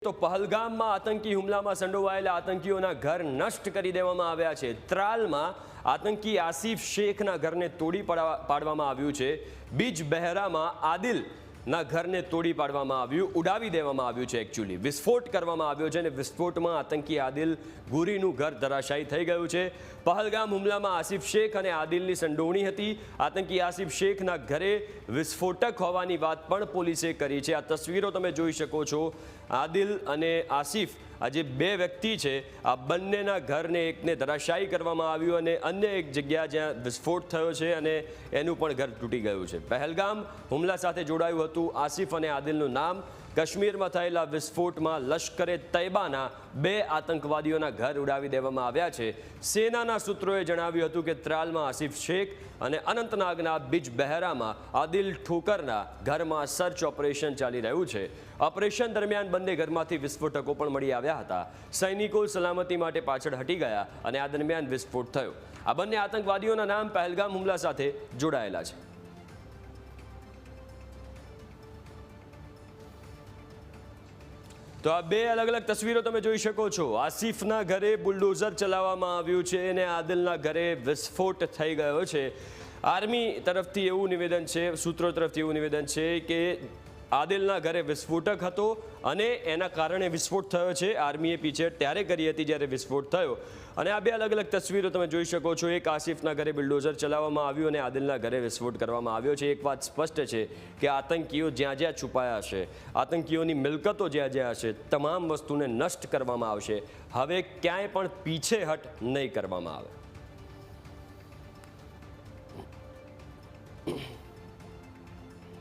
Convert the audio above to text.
તો પહલગામમાં આતંકી હુમલામાં સંડોવાયેલા આતંકીઓના ઘર નષ્ટ કરી દેવામાં આવ્યા છે। ત્રાલમાં આતંકી આસિફ શેખના ઘરને તોડી પાડવામાં આવ્યું છે। બીજબહેરામાં આદિલના ઘરને તોડી પાડવામાં આવ્યું, ઉડાવી દેવામાં આવ્યું છે। એકચ્યુઅલી વિસ્ફોટ કરવામાં આવ્યો છે અને વિસ્ફોટમાં આતંકી આદિલ ગુરીનું ઘર ધરાશાયી થઈ ગયું છે। પહલગામ હુમલામાં આસિફ શેખ અને આદિલની સંડોવણી હતી। આતંકી આસિફ શેખના ઘરે વિસ્ફોટક હોવાની વાત પણ પોલીસે કરી છે। આ તસવીરો તમે જોઈ શકો છો। આદિલ અને આસિફ આ જે બે વ્યક્તિ છે, આ બંનેના ઘરને એકને ધરાશાયી કરવામાં આવ્યું અને અન્ય એક જગ્યા જ્યાં વિસ્ફોટ થયો છે અને એનું પણ ઘર તૂટી ગયું છે। પહેલગામ હુમલા સાથે જોડાયું હતું આસિફ અને આદિલનું નામ। કાશ્મીરમાં થયેલા વિસ્ફોટમાં લશ્કરે તૈબાના બે આતંકવાદીઓના ઘર ઉડાવી દેવામાં આવ્યા છે। સેનાના સૂત્રોએ જણાવ્યું હતું કે ત્રાલમાં આસિફ શેખ અને અનંતનાગના બીજબહેરામાં આદિલ ઠોકરના ઘરમાં સર્ચ ઓપરેશન ચાલી રહ્યું છે। ઓપરેશન દરમિયાન બંને ઘરમાંથી વિસ્ફોટકો પણ મળી આવ્યા હતા। સૈનિકો સલામતી માટે પાછળ હટી ગયા અને આ દરમિયાન વિસ્ફોટ થયો। આ બંને આતંકવાદીઓના નામ પહેલગામ હુમલા સાથે જોડાયેલા છે। તો આ બે અલગ અલગ તસવીરો તમે જોઈ શકો છો। આસિફના ઘરે બુલડોઝર ચલાવવામાં આવ્યું છે અને આદિલના ઘરે વિસ્ફોટ થઈ ગયો છે। આર્મી તરફથી એવું નિવેદન છે, સૂત્રો તરફથી એવું નિવેદન છે કે આદિલના ઘરે વિસ્ફોટક હતો અને એના કારણે વિસ્ફોટ થયો છે। આર્મીએ પીછેહટ ત્યારે કરી હતી જ્યારે વિસ્ફોટ થયો। અને આ બે અલગ અલગ તસવીરો તમે જોઈ શકો છો। એક આસિફના ઘરે બુલડોઝર ચલાવવામાં આવ્યું અને આદિલના ઘરે વિસ્ફોટ કરવામાં આવ્યો છે। એક વાત સ્પષ્ટ છે કે આતંકીઓ જ્યાં જ્યાં છુપાયા હશે, આતંકીઓની મિલકતો જ્યાં જ્યાં હશે, તમામ વસ્તુને નષ્ટ કરવામાં આવશે। હવે ક્યાંય પણ પીછેહટ નહીં કરવામાં આવે।